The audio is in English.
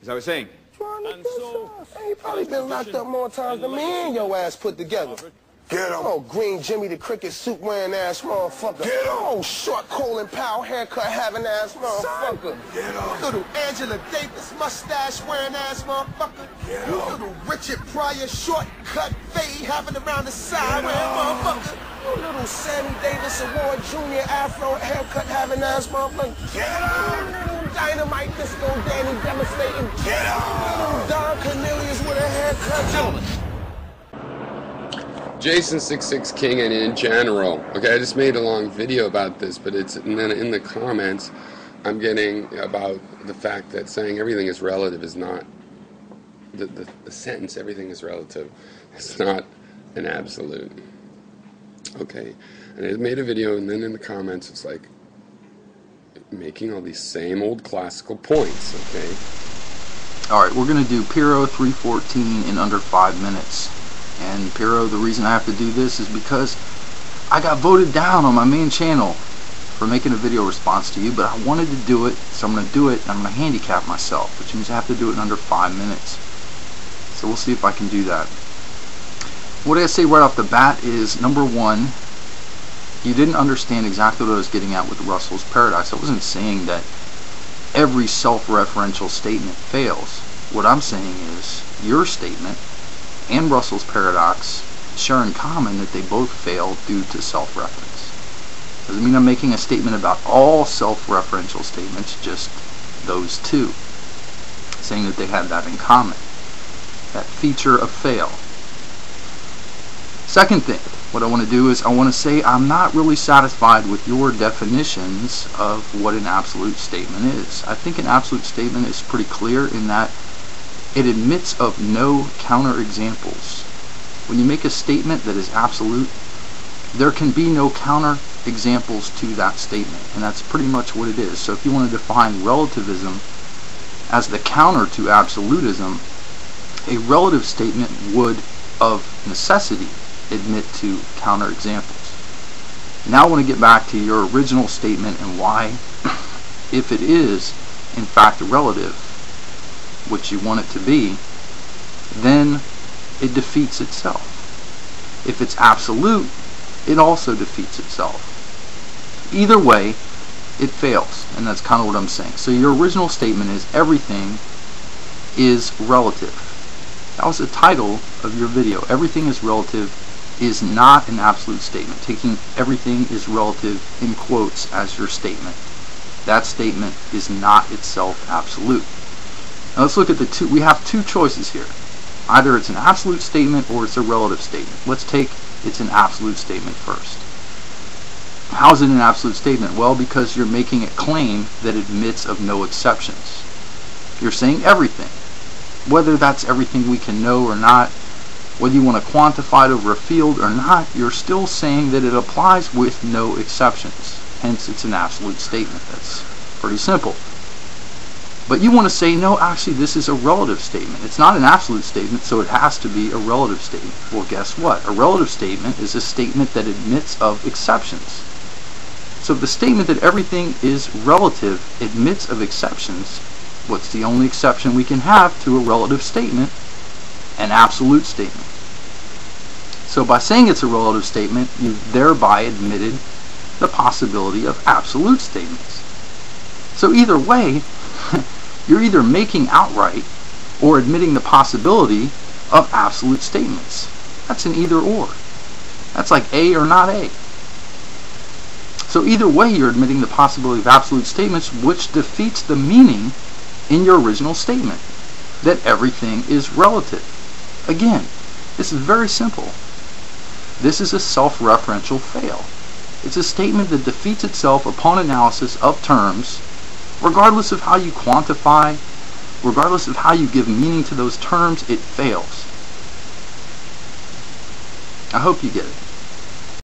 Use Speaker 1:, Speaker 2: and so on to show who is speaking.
Speaker 1: As I was saying.
Speaker 2: And so, he probably been locked up more times than me and your ass put together. Get him. Oh, green Jimmy the cricket suit wearing ass motherfucker. Get him. Oh, short Colin Powell haircut having ass motherfucker. Get him. Little Angela Davis mustache wearing ass motherfucker. Get him. Little Richard Pryor shortcut fade having around the side wearing motherfucker. Little Sammy Davis Award Jr. afro haircut having ass motherfucker. Get him. Little Dynamite Disco Danny demonstrating. Get him. Little Don Cornelius with a haircut. Gentlemen.
Speaker 3: Jason66 King and in general. Okay, I just made a long video about this, but it's and then in the comments I'm getting about the fact that saying everything is relative is not the sentence everything is relative. It's not an absolute. Okay, and I made a video and then in the comments it's like making all these same old classical points. Okay.
Speaker 4: Alright, we're going to do Piro 314 in under 5 minutes. And Piro, the reason I have to do this is because I got voted down on my main channel for making a video response to you, but I wanted to do it, so I'm going to do it, and I'm going to handicap myself, which means I have to do it in under 5 minutes. So we'll see if I can do that. What I say right off the bat is, number one, you didn't understand exactly what I was getting at with Russell's paradox. I wasn't saying that every self-referential statement fails. What I'm saying is, your statement and Russell's paradox share in common that they both fail due to self-reference. Doesn't mean I'm making a statement about all self-referential statements, just those two. Saying that they have that in common. That feature of fail. Second thing, what I want to do is I want to say I'm not really satisfied with your definitions of what an absolute statement is. I think an absolute statement is pretty clear in that it admits of no counterexamples. When you make a statement that is absolute, there can be no counterexamples to that statement, and that's pretty much what it is. So if you want to define relativism as the counter to absolutism, a relative statement would, of necessity, admit to counterexamples. Now I want to get back to your original statement and why, if it is, in fact, a relative, which you want it to be, then it defeats itself. If it's absolute, it also defeats itself. Either way, it fails, and that's kind of what I'm saying. So your original statement is everything is relative. That was the title of your video. Everything is relative is not an absolute statement. Taking everything is relative in quotes as your statement. That statement is not itself absolute. Now let's look at the two. We have two choices here. Either it's an absolute statement or it's a relative statement. Let's take it's an absolute statement first. How is it an absolute statement? Well, because you're making a claim that admits of no exceptions. You're saying everything. Whether that's everything we can know or not, whether you want to quantify it over a field or not, you're still saying that it applies with no exceptions. Hence, it's an absolute statement. That's pretty simple. But you want to say, no, actually this is a relative statement. It's not an absolute statement, so it has to be a relative statement. Well, guess what? A relative statement is a statement that admits of exceptions. So if the statement that everything is relative admits of exceptions, what's the only exception we can have to a relative statement? An absolute statement. So by saying it's a relative statement, you've thereby admitted the possibility of absolute statements. So either way, you're either making outright or admitting the possibility of absolute statements. That's an either or. That's like A or not A. So either way, you're admitting the possibility of absolute statements, which defeats the meaning in your original statement that everything is relative. Again, this is very simple. This is a self-referential fail. It's a statement that defeats itself upon analysis of terms, regardless of how you quantify, regardless of how you give meaning to those terms, it fails. I hope you get it.